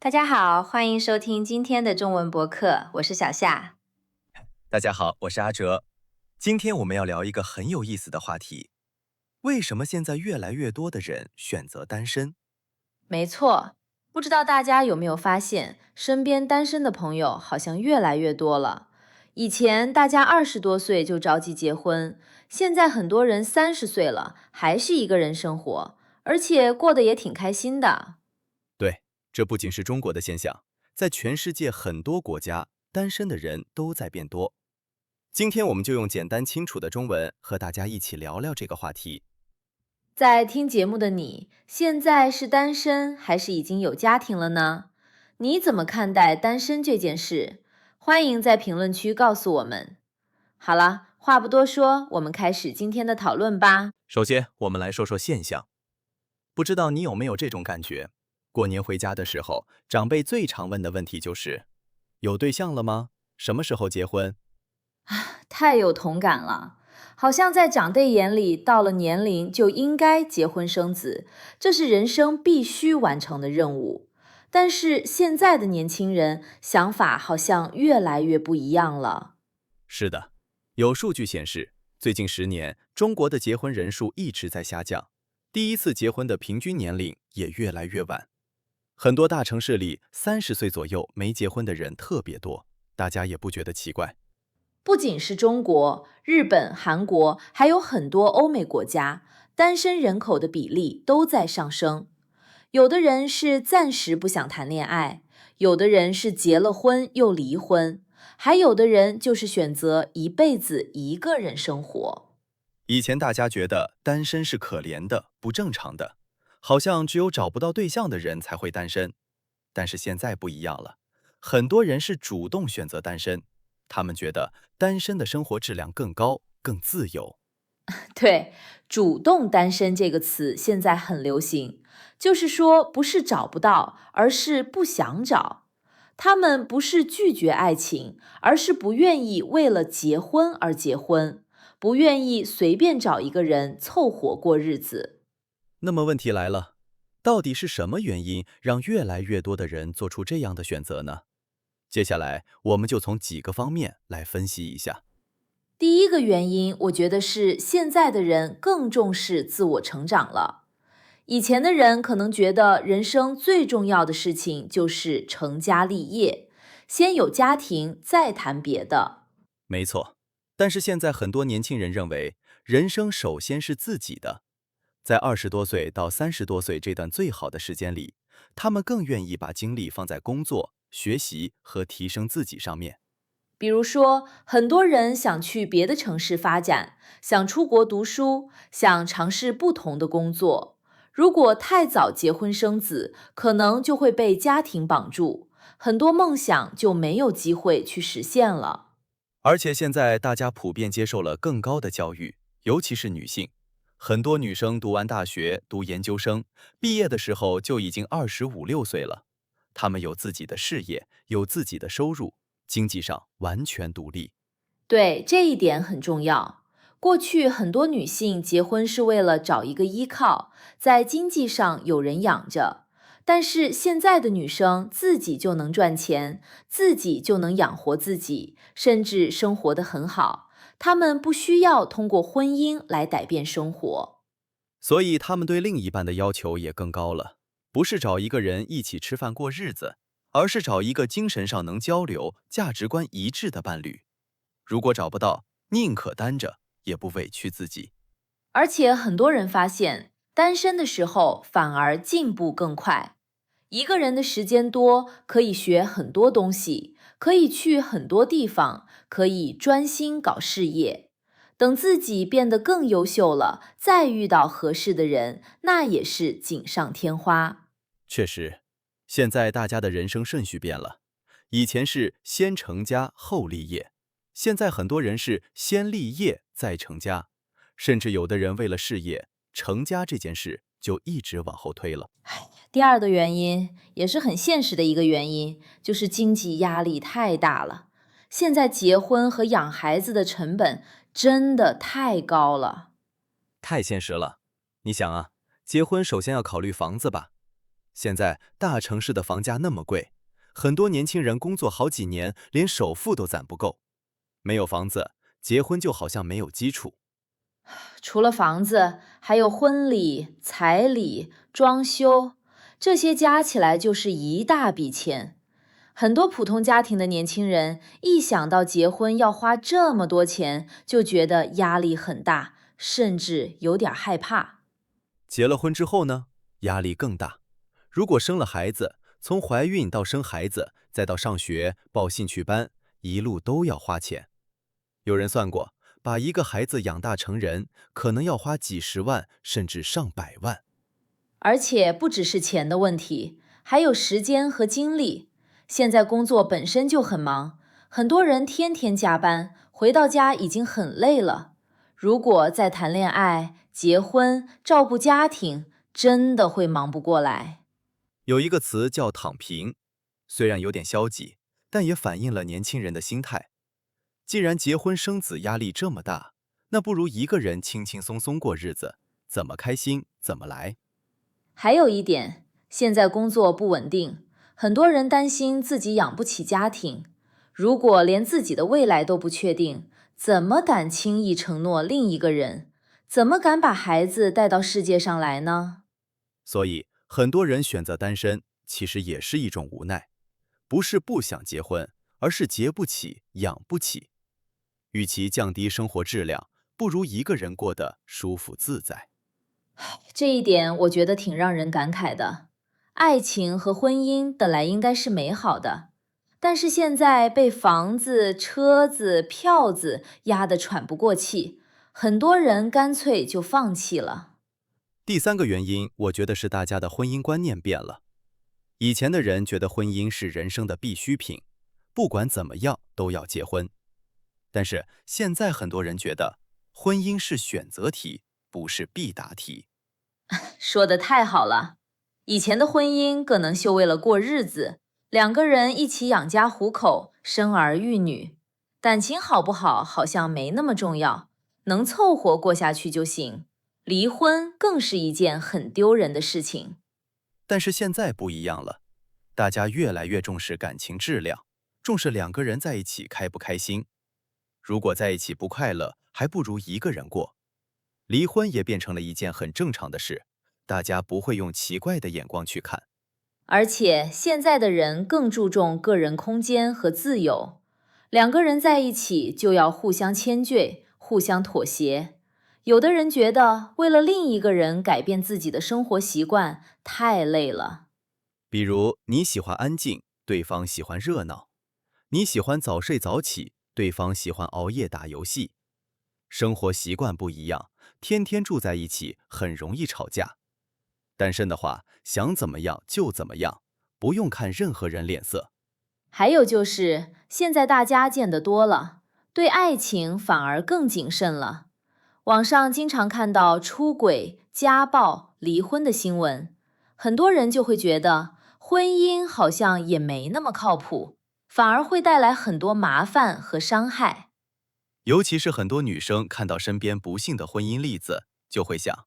大家好，欢迎收听今天的中文博客，我是小夏。大家好，我是阿哲。今天我们要聊一个很有意思的话题：为什么现在越来越多的人选择单身？没错，不知道大家有没有发现，身边单身的朋友好像越来越多了。以前大家20多岁就着急结婚，现在很多人30岁了，还是一个人生活，而且过得也挺开心的。对，这不仅是中国的现象，在全世界很多国家，单身的人都在变多。今天我们就用简单清楚的中文和大家一起聊聊这个话题。在听节目的你，现在是单身还是已经有家庭了呢？你怎么看待单身这件事？欢迎在评论区告诉我们。好了，话不多说，我们开始今天的讨论吧。首先，我们来说说现象。不知道你有没有这种感觉？过年回家的时候，长辈最常问的问题就是：有对象了吗？什么时候结婚？太有同感了，好像在长辈眼里，到了年龄就应该结婚生子，这是人生必须完成的任务。但是现在的年轻人想法好像越来越不一样了。是的，有数据显示，最近10年，中国的结婚人数一直在下降，第一次结婚的平均年龄也越来越晚。很多大城市里，30岁左右没结婚的人特别多，大家也不觉得奇怪。不仅是中国、日本、韩国，还有很多欧美国家，单身人口的比例都在上升。有的人是暂时不想谈恋爱，有的人是结了婚又离婚，还有的人就是选择一辈子一个人生活。以前大家觉得单身是可怜的、不正常的，好像只有找不到对象的人才会单身。但是现在不一样了，很多人是主动选择单身，他们觉得单身的生活质量更高、更自由。对，主动单身这个词现在很流行，就是说不是找不到，而是不想找。他们不是拒绝爱情，而是不愿意为了结婚而结婚，不愿意随便找一个人凑合过日子。那么问题来了，到底是什么原因让越来越多的人做出这样的选择呢？接下来我们就从几个方面来分析一下。第一个原因，我觉得是现在的人更重视自我成长了。以前的人可能觉得人生最重要的事情就是成家立业，先有家庭再谈别的。没错，但是现在很多年轻人认为，人生首先是自己的。在20多岁到30多岁这段最好的时间里，他们更愿意把精力放在工作、学习和提升自己上面。比如说，很多人想去别的城市发展，想出国读书，想尝试不同的工作。如果太早结婚生子，可能就会被家庭绑住，很多梦想就没有机会去实现了。而且现在大家普遍接受了更高的教育，尤其是女性。很多女生读完大学、读研究生，毕业的时候就已经25、26岁了。她们有自己的事业，有自己的收入，经济上完全独立。对，这一点很重要。过去很多女性结婚是为了找一个依靠，在经济上有人养着。但是现在的女生自己就能赚钱，自己就能养活自己，甚至生活得很好。她们不需要通过婚姻来改变生活。所以他们对另一半的要求也更高了，不是找一个人一起吃饭过日子，而是找一个精神上能交流、价值观一致的伴侣。如果找不到，宁可单着，也不委屈自己。而且很多人发现，单身的时候反而进步更快。一个人的时间多，可以学很多东西，可以去很多地方，可以专心搞事业。等自己变得更优秀了，再遇到合适的人，那也是锦上添花。确实，现在大家的人生顺序变了，以前是先成家后立业，现在很多人是先立业再成家，甚至有的人为了事业，成家这件事就一直往后推了。第二个原因，也是很现实的一个原因，就是经济压力太大了。现在结婚和养孩子的成本真的太高了。太现实了，你想啊，结婚首先要考虑房子吧，现在大城市的房价那么贵，很多年轻人工作好几年，连首付都攒不够。没有房子，结婚就好像没有基础。除了房子，还有婚礼、彩礼、装修，这些加起来就是一大笔钱。很多普通家庭的年轻人一想到结婚要花这么多钱，就觉得压力很大，甚至有点害怕。结了婚之后呢，压力更大。如果生了孩子，从怀孕到生孩子，再到上学、报兴趣班，一路都要花钱。有人算过，把一个孩子养大成人，可能要花几十万甚至上百万。而且不只是钱的问题，还有时间和精力。现在工作本身就很忙，很多人天天加班，回到家已经很累了。如果再谈恋爱、结婚、照顾家庭，真的会忙不过来。有一个词叫躺平，虽然有点消极，但也反映了年轻人的心态。既然结婚生子压力这么大，那不如一个人轻轻松松过日子，怎么开心怎么来。还有一点，现在工作不稳定，很多人担心自己养不起家庭。如果连自己的未来都不确定，怎么敢轻易承诺另一个人？怎么敢把孩子带到世界上来呢？所以，很多人选择单身，其实也是一种无奈，不是不想结婚，而是结不起、养不起。与其降低生活质量，不如一个人过得舒服自在。这一点我觉得挺让人感慨的。爱情和婚姻本来应该是美好的，但是现在被房子、车子、票子压得喘不过气，很多人干脆就放弃了。第三个原因，我觉得是大家的婚姻观念变了。以前的人觉得婚姻是人生的必需品，不管怎么样都要结婚。但是现在很多人觉得，婚姻是选择题，不是必答题。说得太好了，以前的婚姻可能就为了过日子，两个人一起养家糊口，生儿育女，感情好不好好像没那么重要，能凑合过下去就行。离婚更是一件很丢人的事情。但是现在不一样了，大家越来越重视感情质量，重视两个人在一起开不开心。如果在一起不快乐，还不如一个人过。离婚也变成了一件很正常的事，大家不会用奇怪的眼光去看。而且现在的人更注重个人空间和自由，两个人在一起就要互相迁就、互相妥协。有的人觉得为了另一个人改变自己的生活习惯太累了。比如你喜欢安静，对方喜欢热闹；你喜欢早睡早起，对方喜欢熬夜打游戏。生活习惯不一样，天天住在一起很容易吵架。单身的话，想怎么样就怎么样，不用看任何人脸色。还有就是，现在大家见得多了，对爱情反而更谨慎了。网上经常看到出轨、家暴、离婚的新闻，很多人就会觉得婚姻好像也没那么靠谱，反而会带来很多麻烦和伤害。尤其是很多女生看到身边不幸的婚姻例子，就会想，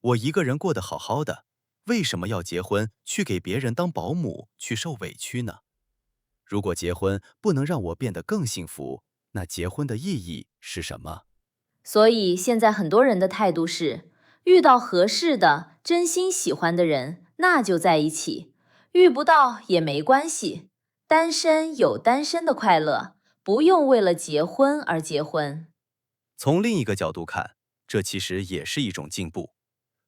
我一个人过得好好的，为什么要结婚，去给别人当保姆，去受委屈呢？如果结婚不能让我变得更幸福，那结婚的意义是什么？所以现在很多人的态度是，遇到合适的、真心喜欢的人，那就在一起；遇不到也没关系，单身有单身的快乐，不用为了结婚而结婚。从另一个角度看，这其实也是一种进步，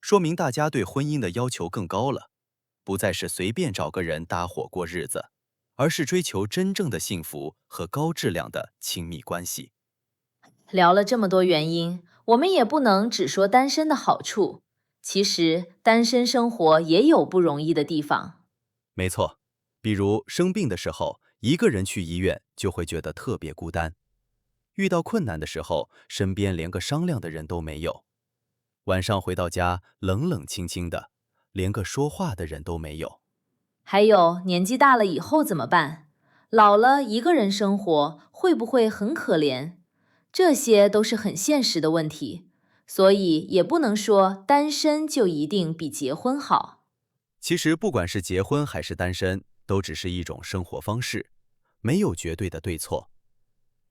说明大家对婚姻的要求更高了，不再是随便找个人搭伙过日子，而是追求真正的幸福和高质量的亲密关系。聊了这么多原因，我们也不能只说单身的好处，其实单身生活也有不容易的地方。没错，比如生病的时候，一个人去医院就会觉得特别孤单；遇到困难的时候，身边连个商量的人都没有；晚上回到家，冷冷清清的，连个说话的人都没有。还有年纪大了以后怎么办？老了一个人生活，会不会很可怜？这些都是很现实的问题，所以也不能说单身就一定比结婚好。其实不管是结婚还是单身，都只是一种生活方式，没有绝对的对错。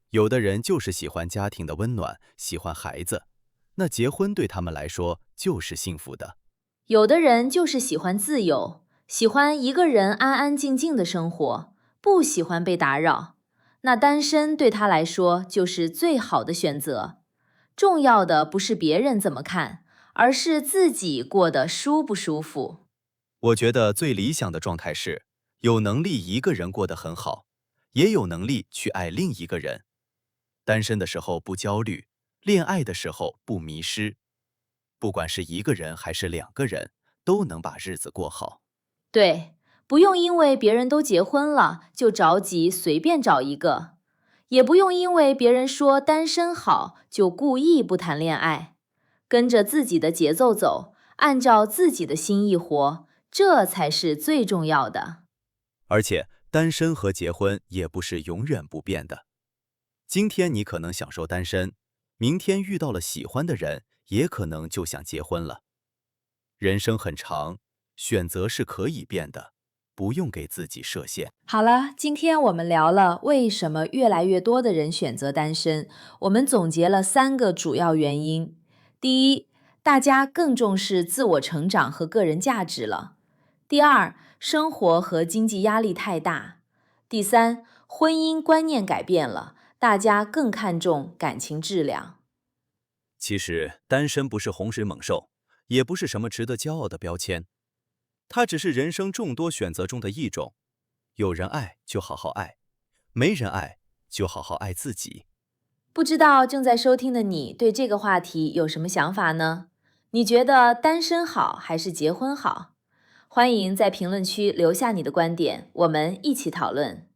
有的人就是喜欢家庭的温暖，喜欢孩子，那结婚对他们来说就是幸福的。有的人就是喜欢自由，喜欢一个人安安静静的生活，不喜欢被打扰。那单身对他来说就是最好的选择。重要的不是别人怎么看，而是自己过得舒不舒服。我觉得最理想的状态是，有能力一个人过得很好，也有能力去爱另一个人。单身的时候不焦虑，恋爱的时候不迷失。不管是一个人还是两个人，都能把日子过好。对，不用因为别人都结婚了就着急随便找一个，也不用因为别人说单身好就故意不谈恋爱。跟着自己的节奏走，按照自己的心意活，这才是最重要的。而且，单身和结婚也不是永远不变的。今天你可能享受单身，明天遇到了喜欢的人，也可能就想结婚了。人生很长，选择是可以变的，不用给自己设限。好了，今天我们聊了为什么越来越多的人选择单身，我们总结了3个主要原因。第一，大家更重视自我成长和个人价值了。第二，生活和经济压力太大。第三，婚姻观念改变了，大家更看重感情质量。其实，单身不是洪水猛兽，也不是什么值得骄傲的标签，它只是人生众多选择中的一种。有人爱就好好爱，没人爱就好好爱自己。不知道正在收听的你对这个话题有什么想法呢？你觉得单身好还是结婚好？欢迎在评论区留下你的观点，我们一起讨论。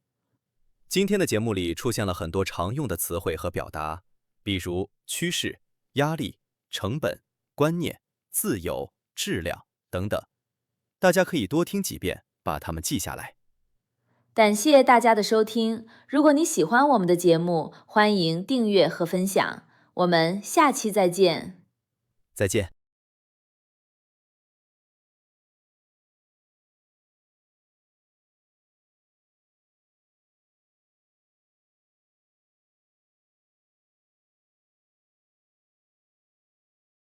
今天的节目里出现了很多常用的词汇和表达，比如趋势、压力、成本、观念、自由、质量等等。大家可以多听几遍，把它们记下来。感谢大家的收听。如果你喜欢我们的节目，欢迎订阅和分享。我们下期再见。再见。